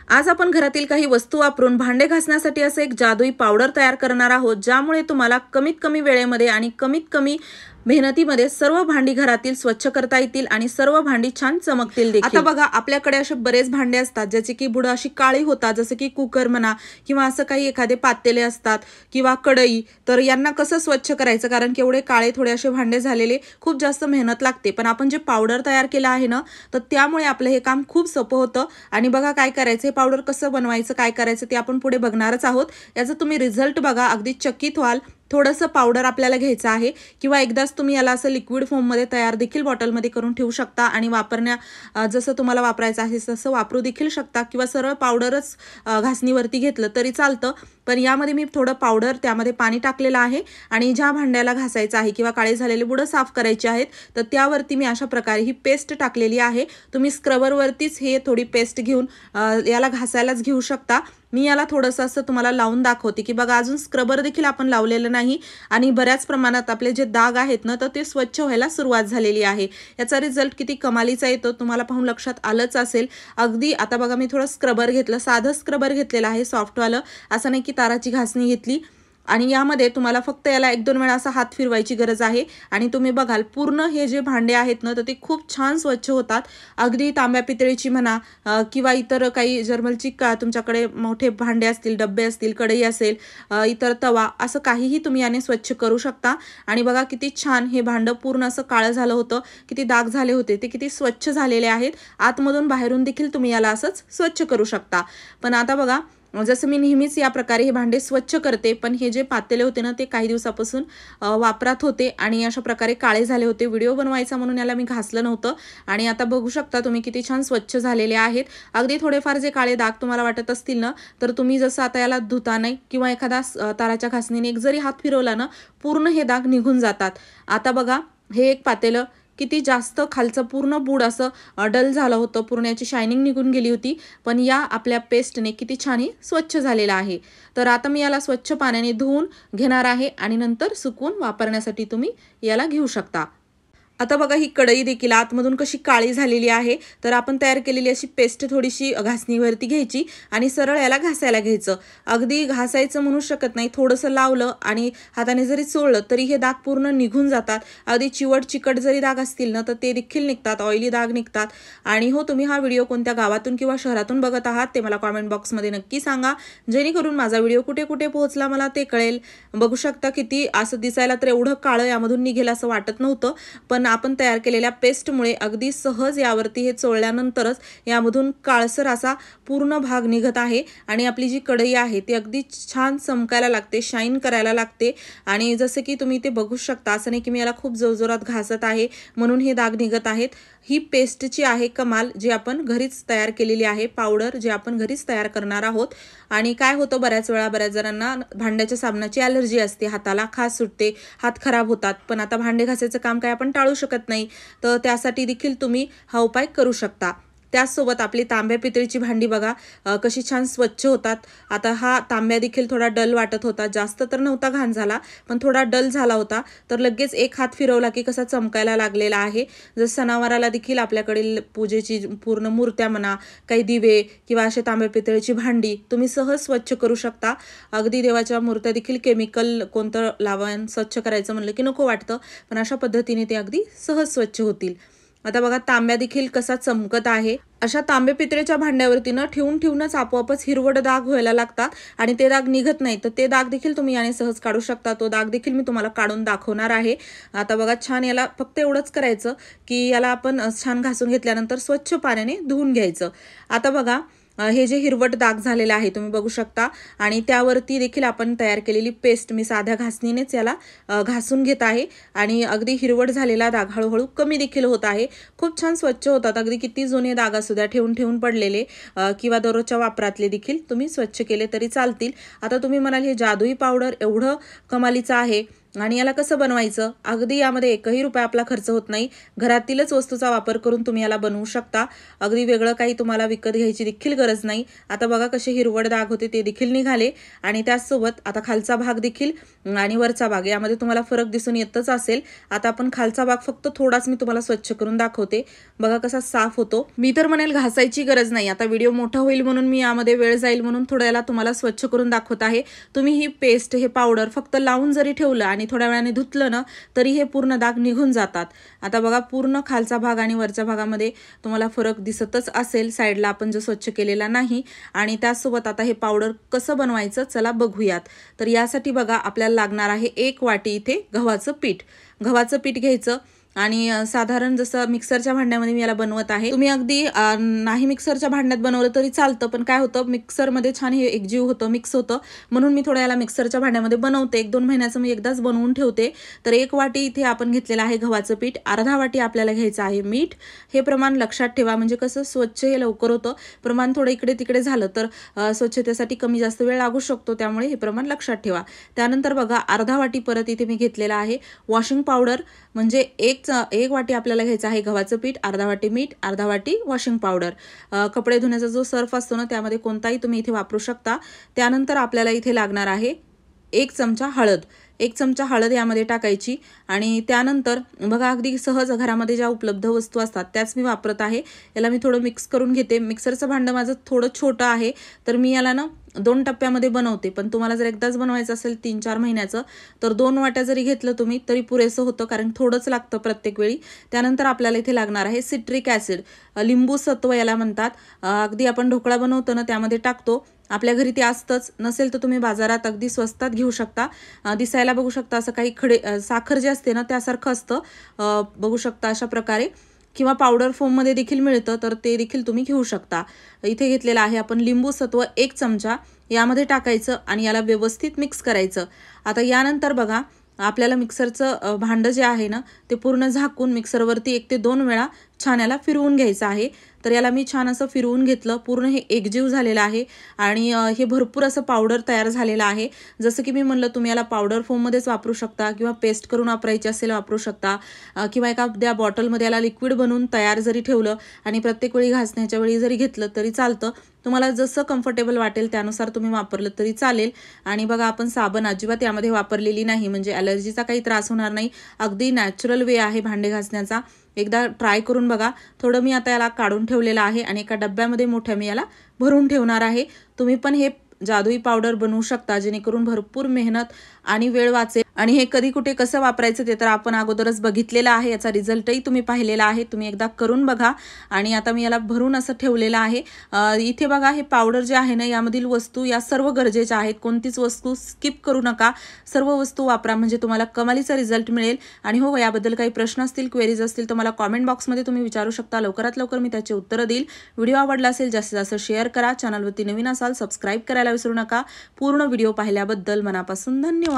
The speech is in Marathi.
आज आपण घरातील काही वस्तू वापरून भांडे घासण्यासाठी असं एक जादुई पावडर तयार करणार आहोत, ज्यामुळे तुम्हाला कमीत कमी वेळेमध्ये आणि कमीत कमी मेहनतीमध्ये सर्व भांडी घरातील स्वच्छ करता येतील आणि सर्व भांडी छान चमकतील देखील। आता बघा, आपल्याकडे असे बरेच भांडे असतात ज्याची की बुड अशी काळी होतात, जसे की कुकर म्हणा किंवा असं काही एखादे पातेले असतात किंवा कढई। तर यांना कसं स्वच्छ करायचं, कारण की एवढे काळे थोडे असे भांडे झालेले खूप जास्त मेहनत लागते। पण आपण जे पावडर तयार केलं आहे ना, तर त्यामुळे आपलं हे काम खूप सोपं होतं। आणि बघा काय करायचं, हे पावडर कसं बनवायचं, काय करायचं ते आपण पुढे बघणारच आहोत। याचा तुम्ही रिझल्ट बघा, अगदी चकित व्हाल। थोडंसं पावडर आपल्याला घ्यायचं आहे किंवा एकदाच तुम्ही याला असं लिक्विड फॉर्ममध्ये तयार देखील बॉटलमध्ये करून ठेवू शकता आणि जसं तुम्हाला वापरायचं आहे तसं वापरू देखील शकता किंवा सरळ पावडरच घासणीवरती घेतलं तरी चालतं। पण यामध्ये मी थोडं पावडर, त्यामध्ये पाणी टाकलेलं आहे आणि ज्या भांड्याला घासायचं आहे किंवा काळे झालेले बुडं साफ करायचे आहेत तर त्यावरती मी अशा प्रकारे ही पेस्ट टाकलेली आहे। तुम्ही स्क्रबरवरतीच हे थोडी पेस्ट घेऊन याला घासायलाच घेऊ शकता। मी याला थोडंसं असं तुम्हाला लावून दाखवते की बघा, अजून स्क्रबर देखील आपण लावलेलं नाही आणि बऱ्याच प्रमाणात आपले जे डाग आहेत ना, तर ते स्वच्छ व्हायला सुरुवात झालेली आहे। याचा रिझल्ट किती कमालीचा येतो तुम्हाला पाहून लक्षात आलंच असेल। अगदी आता बघा, मी थोडं स्क्रबर घेतलं, साधं स्क्रबर घेतलेलं आहे, सॉफ्टवालं, असं नाही की ताराची घासणी घेतली। आणि यामध्ये तुम्हाला फक्त याला 1-2 वेळा असा हात फिरवायची गरज आहे आणि तुम्ही बघाल पूर्ण हे जे भांडे आहेत ना, तर ते खूप छान स्वच्छ होतात। अगदी तांब्या पितळीची म्हणा किंवा इतर काही जर्मलची तुमच्याकडे मोठे भांडे असतील, डब्बे असतील, कढई असेल, इतर तवा, असं काहीही तुम्ही याने स्वच्छ करू शकता। आणि बघा किती छान हे भांडं पूर्ण असं काळं झालं होतं, किती डाग झाले होते ते किती स्वच्छ झालेले आहेत। आतमधून बाहेरून देखील तुम्ही याला असंच स्वच्छ करू शकता। पण आता बघा, जसं मी नेहमीच या प्रकारे हे भांडे स्वच्छ करते, पण हे जे पातेले होते ना, ते काही दिवसापासून वापरात होते आणि अशा प्रकारे काळे झाले होते। व्हिडिओ बनवायचा म्हणून याला मी घासलं नव्हतं आणि आता बघू शकता तुम्ही किती छान स्वच्छ झालेले आहेत। अगदी थोडेफार जे काळे डाग तुम्हाला वाटत असतील ना, तर तुम्ही जसं आता याला धुता नाही किंवा एखादा ताराच्या घासणीने एक जरी हात फिरवला ना, पूर्ण हे डाग निघून जातात। आता बघा, हे एक पातेलं किती जास्त खालचं पूर्ण बूड असं डल झालं होतं, पूर्ण याची शायनिंग निघून गेली होती, पण या आपल्या पेस्टने किती छान हे स्वच्छ झालेलं आहे। तर आता मी याला स्वच्छ पाण्याने धुवून घेणार आहे आणि नंतर सुकवून वापरण्यासाठी तुम्ही याला घेऊ शकता। आता बघा, ही कढई देखील आतमधून कशी काळी झालेली आहे, तर आपण तयार केलेली अशी पेस्ट थोडीशी घासणीवरती घ्यायची आणि सरळ याला घासायला घ्यायचं। अगदी घासायचं म्हणू शकत नाही, थोडंसं लावलं आणि हाताने जरी चोळलं तरी हे डाग पूर्ण निघून जातात। अगदी चिवट चिकट जरी डाग असतील ना, तर ते देखील निघतात, ऑइली डाग निघतात। आणि हो, तुम्ही हा व्हिडिओ कोणत्या गावातून किंवा शहरातून बघत आहात ते मला कॉमेंट बॉक्समध्ये नक्की सांगा, जेणेकरून माझा व्हिडिओ कुठे कुठे पोहोचला मला ते कळेल। बघू शकता किती असं दिसायला तर एवढं काळं यामधून निघेल असं वाटत नव्हतं, पण आपण तयार केलेल्या पेस्टमुळे अगदी सहज यावरती हे चोळल्यानंतरच यामधून काळसर असा पूर्ण भाग निघत आहे आणि आपली जी कढई आहे ती अगदी छान चमकायला लागते, शाईन करायला लागते। आणि जसं की तुम्ही ते बघू शकता, असं नाही की मी याला खूप जोरजोरात घासत आहे म्हणून हे डाग निघत आहेत। ही पेस्टची आहे कमाल, जी आपण घरीच तयार केलेली आहे, पावडर जे आपण घरीच तयार करणार आहोत। आणि काय होतं, बऱ्याच वेळा बऱ्याच जणांना भांड्याच्या साबणाची ॲलर्जी असते, हाताला खाज सुटते, हात खराब होतात। पण आता भांडे घासायचं काम काय आपण टाळू शकत नाही, तर त्यासाठी देखील तुम्ही हा उपाय करू शकता। त्याचसोबत आपली तांब्या पितळीची भांडी बघा कशी छान स्वच्छ होतात। आता हा तांब्या देखील थोडा डल वाटत होता, जास्त तर नव्हता घाण झाला, पण थोडा डल झाला होता, तर लगेच एक हात फिरवला की कसा चमकायला लागलेला आहे। जर सणावाराला देखील आपल्याकडील पूजेची पूर्ण मूर्त्या म्हणा, काही दिवे किंवा असे तांब्या पितळीची भांडी तुम्ही सहज स्वच्छ करू शकता। अगदी देवाच्या मूर्त्या देखील केमिकल कोणतं लावून स्वच्छ करायचं म्हणलं की नको वाटतं, पण अशा पद्धतीने ते अगदी सहज स्वच्छ होतील। आता बघा, तांब्या देखील कसा चमकत आहे। अशा तांबे पितळेच्या भांड्यावरती न ठेवूनच आपोआपच हिरवट डाग व्हायला लागतात आणि ते डाग निघत नाही, तर ते डाग देखील तुम्ही याने सहज काढू शकता। तो डाग देखील मी तुम्हाला काढून दाखवणार आहे। आता बघा, छान याला फक्त एवढंच करायचं की याला आपण छान घासून घेतल्यानंतर स्वच्छ पाण्याने धुवून घ्यायचं। आता बघा, हे जे हिरवट डाग झालेले आहे तुम्ही बघू शकता आणि त्यावरती देखील आपण तयार केलेली पेस्ट मी साध्या घासणीनेच याला घासून घेत आहे आणि अगदी हिरवट झालेला डाग हळूहळू कमी देखील होत आहे। खूप छान स्वच्छ होतात, अगदी किती जुने डाग असू द्या, ठेवून पडलेले किंवा दररोजच्या वापरातले देखील तुम्ही स्वच्छ केले तरी चालतील। आता तुम्ही म्हणाल, हे जादुई पावडर एवढं कमालीचं आहे आणि याला कसं बनवायचं, अगदी यामध्ये एकही रुपया आपला खर्च होत नाही. घरातीलच वस्तूचा वापर करून तुम्ही याला बनवू शकता. अगदी वेगळं काही तुम्हाला विकत घ्यायची देखील गरज नाही. आता बघा कसे हिरवट डाग होते ते देखील निघाले आणि त्याचसोबत आता खालचा भाग देखील आणि वरचा भाग यामध्ये तुम्हाला फरक दिसून येतच असेल. आता आपण खालचा भाग फक्त थोडाच मी तुम्हाला स्वच्छ करून दाखवते. बघा कसा साफ होतो. मी तर म्हणेल घासायची गरज नाही. आता व्हिडिओ मोठा होईल म्हणून मी यामध्ये वेळ जाईल म्हणून थोडं याला तुम्हाला स्वच्छ करून दाखवत आहे. तुम्ही ही पेस्ट हे पावडर फक्त लावून जरी ठेवलं आणि थोड्या वेळाने धुतलं ना तरी हे पूर्ण डाग निघून जातात. आता बघा पूर्ण खालचा भाग आणि वरच्या भागामध्ये तुम्हाला फरक दिसतच असेल. साईडला आपण जो स्वच्छ केलेला नाही. आणि त्यासोबत आता हे पावडर कसं बनवायचं चला बघूयात. तर यासाठी बघा आपल्याला लागणार आहे 1 वाटी इथे गव्हाचं पीठ. गव्हाचं पीठ घ्यायचं आणि साधारण जसं मिक्सरच्या भांड्यामध्ये मी याला बनवत आहे. तुम्ही अगदी नाही मिक्सरच्या भांड्यात बनवलं तरी चालतं, पण काय होतं मिक्सरमध्ये छान हे एकजीव होतं, मिक्स होतं, म्हणून मी थोडं याला मिक्सरच्या भांड्यामध्ये बनवते. 1-2 महिन्याचं मी एकदाच बनवून ठेवते. तर 1 वाटी इथे आपण घेतलेलं आहे गव्हाचं पीठ. अर्धा वाटी आपल्याला घ्यायचं आहे मीठ. हे प्रमाण लक्षात ठेवा, म्हणजे कसं स्वच्छ हे लवकर होतं. प्रमाण थोडं इकडे तिकडे झालं तर स्वच्छतेसाठी कमी जास्त वेळ लागू शकतो, त्यामुळे हे प्रमाण लक्षात ठेवा. त्यानंतर बघा अर्धा वाटी परत इथे मी घेतलेला आहे वॉशिंग पावडर. म्हणजे 1 वाटी आपल्याला घ्यायचं आहे गव्हाचं पीठ, अर्धा वाटी मीठ, अर्धा वाटी वॉशिंग पावडर. कपडे धुण्याचा जो सर्फ असतो ना त्यामध्ये कोणताही तुम्ही इथे वापरू शकता. त्यानंतर आपल्याला इथे लागणार आहे 1 चमचा हळद. 1 चमचा हळद यामध्ये टाकायची आणि त्यानंतर बघा अगदी सहज घरामध्ये ज्या उपलब्ध वस्तू असतात त्याच मी वापरत आहे. याला मी थोडं मिक्स करून घेते. मिक्सरचं भांडं माझं थोडं छोटं आहे तर मी याला ना 2 टप्प्यामध्ये बनवते, पण तुम्हाला जर एकदाच बनवायचं असेल 3-4 महिन्याचं तर 2 वाट्या जरी घेतलं तुम्ही तरी पुरेसं होतं, कारण थोडंच लागतं प्रत्येक वेळी. त्यानंतर आपल्याला इथे लागणार आहे सिट्रिक ॲसिड, लिंबू सत्व याला म्हणतात. अगदी आपण ढोकळा बनवतो ना त्यामध्ये टाकतो. आपल्या घरी ते असतंच, नसेल तर तुम्ही बाजारात अगदी स्वस्तात घेऊ शकता. दिसायला बघू शकता असं काही साखर जे असते ना त्यासारखं असतं, बघू शकता अशा प्रकारे, किंवा पावडर फॉर्ममध्ये देखील मिळतं तर ते देखील तुम्ही घेऊ शकता. इथे घेतलेलं आहे आपण लिंबू सत्व 1 चमचा यामध्ये टाकायचं आणि याला व्यवस्थित मिक्स करायचं. आता यानंतर बघा आपल्याला मिक्सरचं भांडं जे आहे ना ते पूर्ण झाकून मिक्सरवरती 1 ते 2 वेळा छान याला फिरवून घ्यायचं आहे. तर याला मी छान असं फिरवून घेतलं. पूर्ण हे एकजीव झालेलं आहे आणि हे भरपूर असं पावडर तयार झालेलं आहे. जसं की मी म्हणलं तुम्ही याला पावडर फॉर्ममध्येच वापरू शकता किंवा पेस्ट करून वापरायची असेल वापरू शकता, किंवा एखाद्या बॉटलमध्ये याला लिक्विड बनवून तयार जरी ठेवलं आणि प्रत्येक वेळी घासण्याच्या वेळी जरी घेतलं तरी चालतं. तुम्हाला जसं कम्फर्टेबल वाटेल त्यानुसार तुम्ही वापरलं तरी चालेल. आणि बघा आपण साबण अजिबात यामध्ये वापरलेली नाही, म्हणजे ॲलर्जीचा काही त्रास होणार नाही. अगदी नॅचरल वे आहे भांडे घासण्याचा. एकदा ट्राय करून बघा. थोडं मी आता याला काढून ठेवलेलं आहे आणि एका डब्यामध्ये मोठ्या मी याला भरून ठेवणार आहे. तुम्ही पण हे जादुई पावडर बनवू शकता, जेणेकरून भरपूर मेहनत आणि वेळ वाचेल. आणि हे कधी कुठे कसं वापरायचं ते तर आपण अगोदरच बघितलेलं आहे. याचा रिझल्टही तुम्ही पाहिलेला आहे. तुम्ही एकदा करून बघा. आणि आता मी याला भरून असं ठेवलेलं आहे. इथे बघा हे पावडर जे आहे ना यामधील वस्तू या सर्व गरजेच्या आहेत. कोणतीच वस्तू स्किप करू नका. सर्व वस्तू वापरा, म्हणजे तुम्हाला कमालीचा रिझल्ट मिळेल. आणि हो, याबद्दल काही प्रश्न असतील, क्वेरीज असतील तर मला कॉमेंट बॉक्समध्ये तुम्ही विचारू शकता. लवकरात लवकर मी त्याचे उत्तरं देईल. व्हिडिओ आवडला असेल जास्तीत जास्त शेअर करा. चॅनलवरती नवीन असाल सबस्क्राईब करायला विसरू नका. पूर्ण व्हिडिओ पाहिल्याबद्दल मनापासून धन्यवाद.